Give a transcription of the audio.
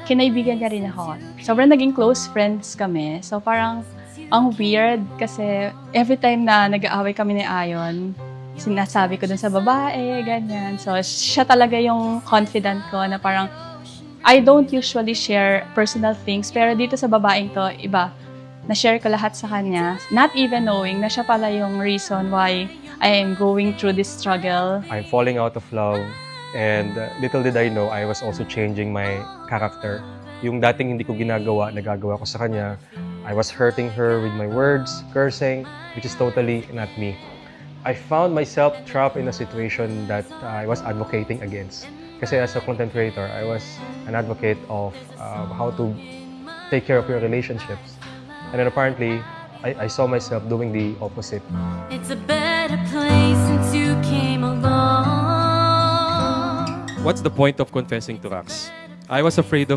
kinaibigan niya rin ako. Sobrang naging close friends kami. So parang ang weird kasi every time na nag-aaway kami ni Ayon, sinasabi ko dun sa babae, ganyan. So siya talaga yung confidant ko na parang I don't usually share personal things, pero dito sa babaeng to, iba. Na-share ko lahat sa kanya, not even knowing na siya pala yung reason why I am going through this struggle. I'm falling out of love, and little did I know, I was also changing my character. Yung dating hindi ko ginagawa, nagagawa ko sa kanya. I was hurting her with my words, cursing, which is totally not me. I found myself trapped in a situation that I was advocating against. Kasi as a content creator, I was an advocate of how to take care of your relationships. And then apparently, I saw myself doing the opposite. It's a better place since you came along. What's the point of confessing to Rax? I was afraid of